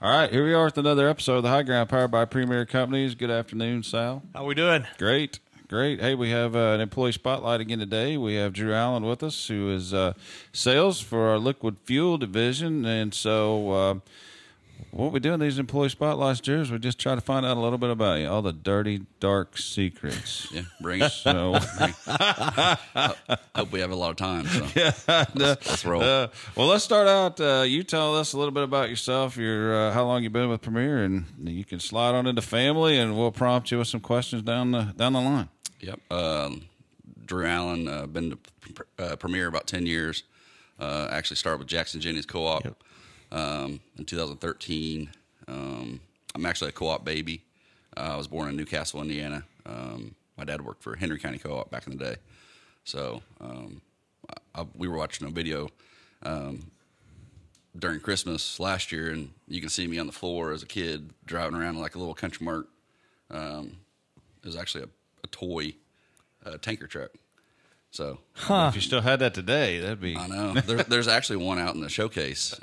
All right, here we are with another episode of The High Ground, powered by Premier Companies. Good afternoon, Sal. How we doing? Great. Hey, we have an employee spotlight again today. We have Drew Allen with us, who is sales for our liquid fuel division. And so what we do in these employee spotlights, Drew, is we just try to find out a little bit about you, all the dirty, dark secrets. Yeah, bring it. So, hope we have a lot of time. So yeah, let's roll. Well, let's start out. You tell us a little bit about yourself. How long you've been with Premier, and you can slide on into family, and we'll prompt you with some questions down the line. Yep. Drew Allen, been to Premier about 10 years. Actually started with Jackson Jennings Co-op in 2013. I'm actually a co-op baby. I was born in Newcastle, Indiana. My dad worked for Henry County Co-op back in the day. So we were watching a video during Christmas last year, and you can see me on the floor as a kid driving around like a little country mart. It was actually a toy tanker truck. So if you still had that today, that'd be. I know. There's actually one out in the showcase.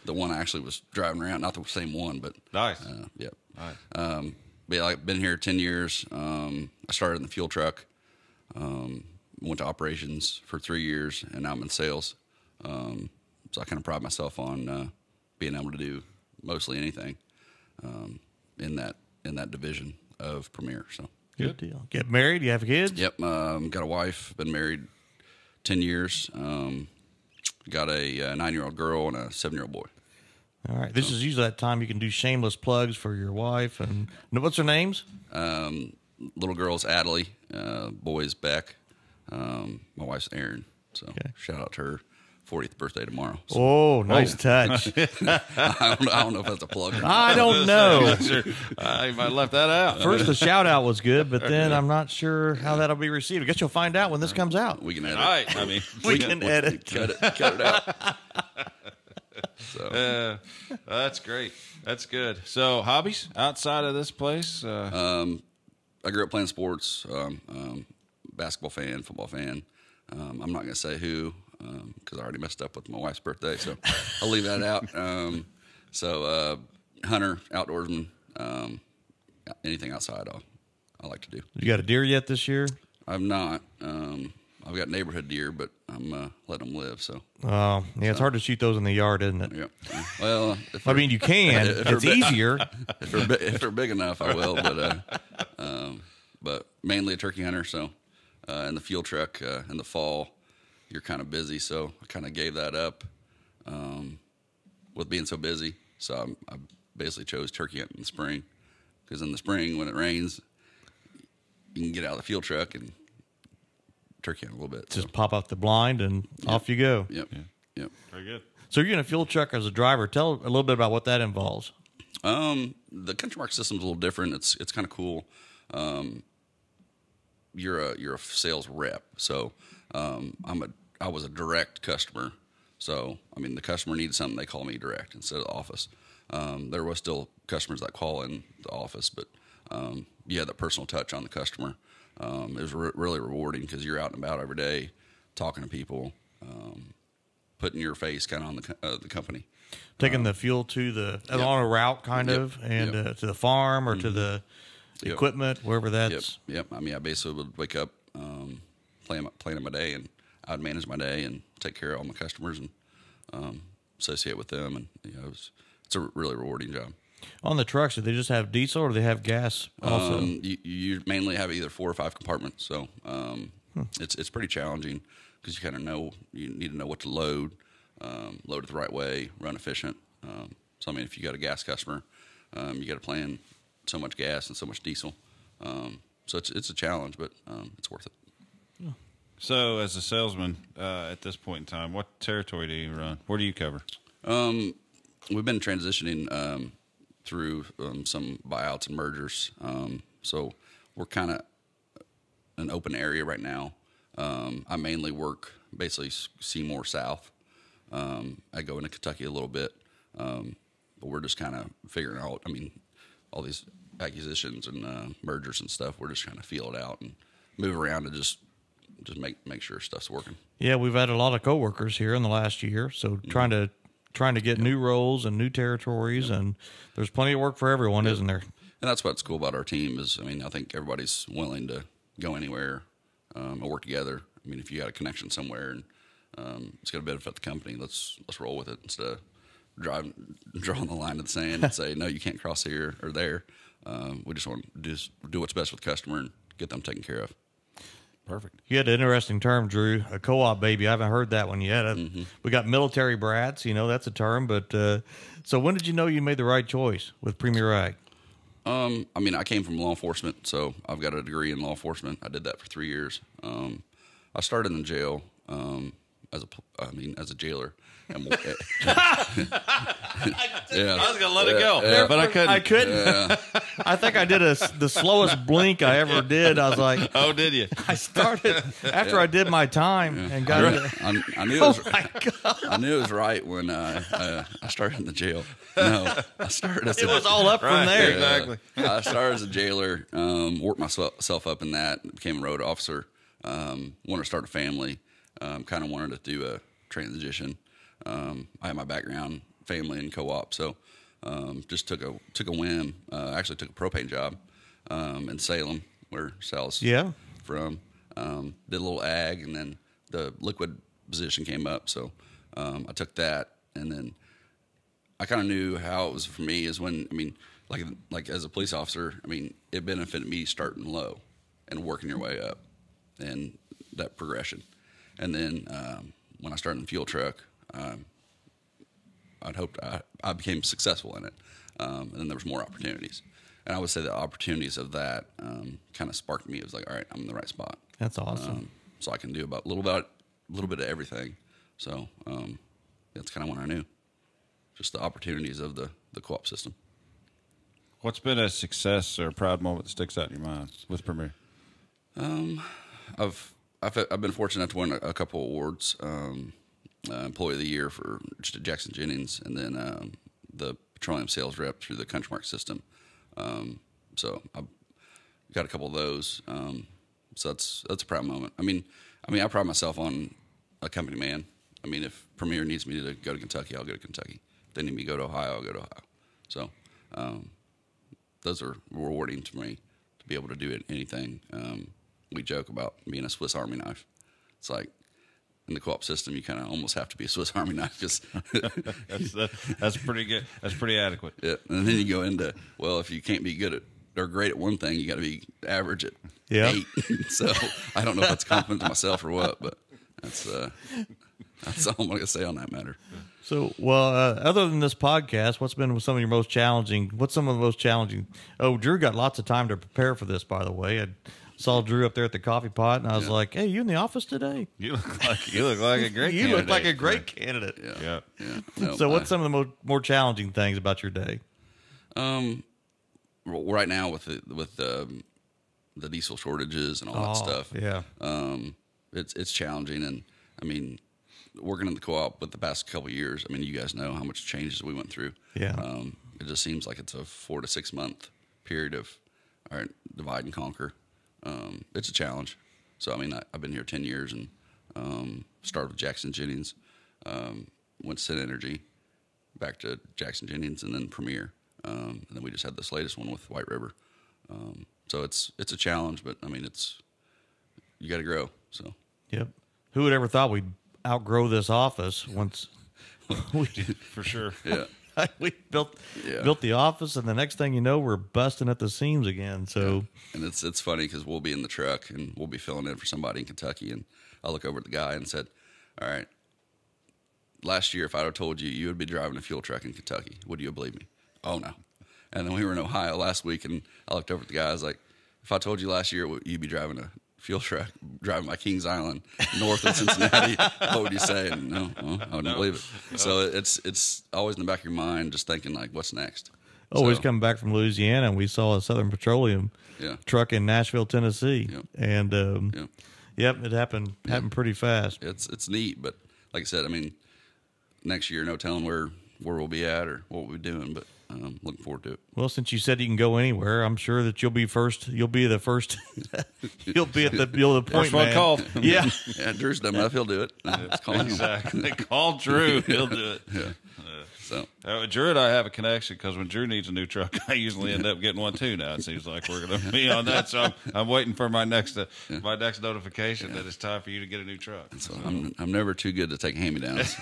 The one I actually was driving around, not the same one, but nice. Yep. Nice. But yeah, I've been here 10 years. I started in the fuel truck. Went to operations for 3 years, and now I'm in sales. So I kind of pride myself on being able to do mostly anything in that division of Premier. So. Good deal. Get married? You have kids? Yep. Got a wife. Been married 10 years. Got a 9-year-old girl and a 7-year-old boy. All right. This is usually that time you can do shameless plugs for your wife. And what's her names? Little girl's Adelie. Boy's Beck. My wife's Erin. So shout out to her. 40th birthday tomorrow. So. Oh, nice touch. I don't know if that's a plug or not. I don't know. You might have left that out. First, the shout out was good, but then I'm not sure how that'll be received. I guess you'll find out when this comes out. We can edit. All right. I mean, we can edit. Cut it out. So. That's great. That's good. So, hobbies outside of this place? I grew up playing sports. Basketball fan, football fan. I'm not going to say who. Because I already messed up with my wife's birthday, so I'll leave that out. Hunter, outdoorsman, anything outside I like to do. You got a deer yet this year? I've not. I've got neighborhood deer, but I'm letting them live. So. Oh, yeah, it's hard to shoot those in the yard, isn't it? Yeah. Well, I mean, you can. It's easier. If they're big enough, I will. But mainly a turkey hunter. So, in the fuel truck in the fall. You're kind of busy, so I kind of gave that up with being so busy. So I basically chose turkey hunting in the spring, because in the spring when it rains, you can get out of the fuel truck and turkey hunt a little bit. Just pop up the blind and off you go. Yep. Very good. So you're in a fuel truck as a driver. Tell a little bit about what that involves. The country mark system's a little different. It's kind of cool. You're a sales rep, so I was a direct customer. So, I mean, the customer needed something, they call me direct instead of the office. There was still customers that call in the office, but you had that personal touch on the customer. It was really rewarding because you're out and about every day talking to people, putting your face kind of on the company. Taking the fuel to on a route kind of, and to the farm or to the equipment, wherever that's. Yep. I mean, I basically would wake up, plan my day, and I'd manage my day and take care of all my customers and associate with them. And it's a really rewarding job. On the trucks, do they just have diesel or do they have gas also? You mainly have either 4 or 5 compartments. So it's pretty challenging because you need to know what to load it the right way, run efficient. So, I mean, if you got a gas customer, you got to plan so much gas and so much diesel. So it's a challenge, but it's worth it. So, as a salesman at this point in time, what territory do you run? Where do you cover? We've been transitioning through some buyouts and mergers. So we're kind of an open area right now. I mainly work basically Seymour South. I go into Kentucky a little bit, but we're just kind of figuring out. I mean, all these acquisitions and mergers and stuff. We're just trying to feel it out and move around and just make sure stuff's working. Yeah, we've had a lot of coworkers here in the last year, so trying to trying to get new roles and new territories, and there's plenty of work for everyone, isn't there? And that's what's cool about our team is, I mean, I think everybody's willing to go anywhere and work together. I mean, if you got a connection somewhere and it's going to benefit the company, let's roll with it instead of drawing the line in the sand and say, no, you can't cross here or there. We just want to do what's best with the customer and get them taken care of. Perfect. You had an interesting term, Drew, a co-op baby. I haven't heard that one yet. We got military brats, that's a term. But so when did you know you made the right choice with Premier Ag? I mean, I came from law enforcement, so I've got a degree in law enforcement. I did that for 3 years. I started in the jail as a jailer. And I was gonna let it go, but I couldn't. I couldn't. Yeah. I think I did the slowest blink I ever did. I was like, Oh, did you? I started after I did my time and got it. I knew it was, I knew it was right when I started in the jail. No, I started as It was all up from there. Exactly. I started as a jailer, worked myself up in that, became a road officer, wanted to start a family, kind of wanted to do a transition. I had my background, family and co-op, so just took a whim. Actually took a propane job in Salem, where Sal's from. Did a little ag, and then the liquid position came up, so I took that, and then I kind of knew how it was for me is when, I mean, like as a police officer, I mean, it benefited me starting low and working your way up, and that progression. And then when I started in the fuel truck, I'd hoped I became successful in it, and then there was more opportunities. And I would say the opportunities of that kind of sparked me. It was like, all right, I'm in the right spot. That's awesome. So I can do a little bit of everything. So that's kind of when I knew, just the opportunities of the co-op system. What's been a success or a proud moment that sticks out in your mind with Premier? I've been fortunate to win a couple awards. Employee of the Year for Jackson Jennings, and then the petroleum sales rep through the Countrymark system. So I've got a couple of those. So that's a proud moment. I mean, I pride myself on a company man. I mean, if Premier needs me to go to Kentucky, I'll go to Kentucky. If they need me to go to Ohio, I'll go to Ohio. So those are rewarding to me to be able to do anything. We joke about being a Swiss Army knife. It's like, in the co-op system, you kind of almost have to be a Swiss Army knife. Just that's pretty good. That's pretty adequate. Yeah, and then you go into, well, if you can't be good at or great at one thing, you got to be average at 8. So I don't know if that's a compliment to myself or what, but that's all I'm going to say on that matter. So, other than this podcast, what's been some of your most challenging? What's some of the most challenging? Oh, Drew got lots of time to prepare for this, by the way. I saw Drew up there at the coffee pot, and I was like, "Hey, you in the office today? You look like a great. You look like a great candidate." Yeah. No, so, what's some of the more challenging things about your day? Right now with the diesel shortages and all that stuff, it's challenging. And I mean, working in the co-op with the past couple of years, I mean, you guys know how much changes we went through. Yeah. It just seems like it's a 4 to 6 month period of, all right, divide and conquer. It's a challenge. So, I mean, I've been here 10 years and started with Jackson Jennings, went to Sin Energy, back to Jackson Jennings, and then Premier. And then we just had this latest one with White River. So it's a challenge, but I mean, you got to grow. So, yep. Who would ever thought we'd outgrow this office once we for sure. Yeah. we built the office, and the next thing you know, we're busting at the seams again. So, and it's funny because we'll be in the truck and we'll be filling in for somebody in Kentucky, and I look over at the guy and said, "All right, last year if I'd have told you you would be driving a fuel truck in Kentucky, would you have believed me?" Oh no. And then we were in Ohio last week, and I looked over at the guy. I was like, "If I told you last year you'd be driving a fuel truck driving by Kings Island north of Cincinnati, what would you say?" And no, I wouldn't believe it. No. So it's always in the back of your mind, just thinking like, what's next? Always coming back from Louisiana, and we saw a Southern Petroleum truck in Nashville, Tennessee, and it happened pretty fast. It's neat, but like I said, I mean, next year, no telling where we'll be at or what we'll be doing, but looking forward to it. Well, since you said you can go anywhere, I'm sure that you'll be first. You'll be the first. You'll be at the point first man. One called. Yeah. Drew's dumb enough. He'll do it. Call him. Exactly. Call Drew. He'll do it. Yeah. So Drew and I have a connection because when Drew needs a new truck, I usually end up getting one too. Now it seems like we're going to be on that, so I'm waiting for my next notification that it's time for you to get a new truck. So I'm never too good to take hand-me-downs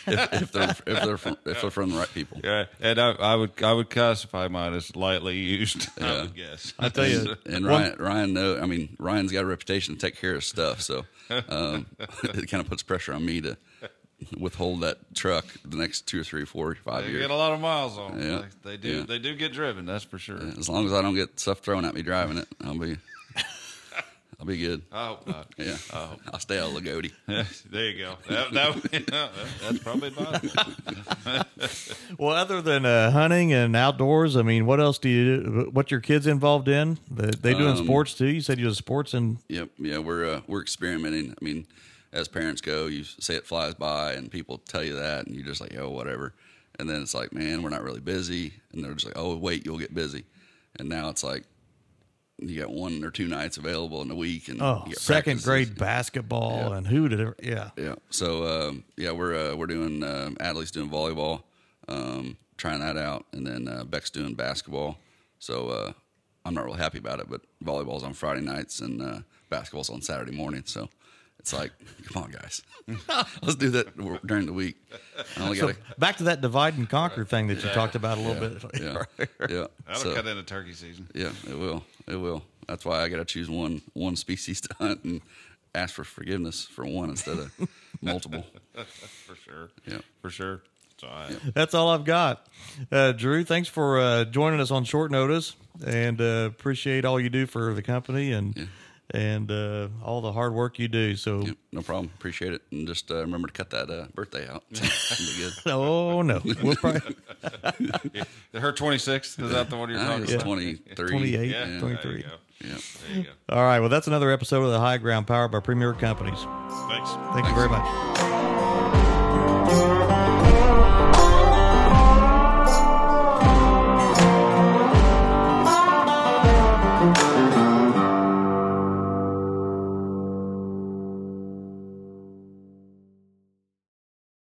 if they're from the right people. Yeah, and I would classify mine as lightly used. Yeah. I would guess. I tell you, And Ryan's got a reputation to take care of stuff, so it kind of puts pressure on me to withhold that truck the next 2 or 3, 4, 5 They years. get a lot of miles on them. Yeah. They do. Yeah. They do get driven. That's for sure. As long as I don't get stuff thrown at me driving it, I'll be good. I hope not. Yeah, I'll stay out of Lagodi. There you go. That's probably advisable. well, other than hunting and outdoors, I mean, what else do you do? What your kids involved in? They doing sports too? You said you was sports and Yep. Yeah, we're experimenting. I mean, as parents go, you say it flies by, and people tell you that, and you're just like, oh, whatever. And then it's like, man, we're not really busy, and they're just like, oh, wait, you'll get busy. And now it's like you got 1 or 2 nights available in a week, and you get second practices. grade basketball and who did it? Yeah. Yeah. So we're doing Adley's doing volleyball, trying that out, and then Beck's doing basketball. So I'm not really happy about it, but volleyball's on Friday nights and basketball's on Saturday morning. So it's like, come on, guys, let's do that during the week. I only So gotta, back to that divide and conquer thing that you talked about a little bit. yeah, yeah. That'll cut into turkey season. Yeah, it will. It will. That's why I got to choose one species to hunt and ask for forgiveness for one instead of multiple. For sure. Yeah, For sure. So That's all I've got. Drew, thanks for joining us on short notice, and appreciate all you do for the company and all the hard work you do. So yep, no problem. Appreciate it. And just remember to cut that birthday out. It'll be good. oh no, we'll probably her 26th, is that the one you're talking It's about? 23. 28, Yeah, 23. There you go. Yeah. There you go. All right. Well, that's another episode of the High Ground powered by Premier Companies. Thanks. Thank you very much.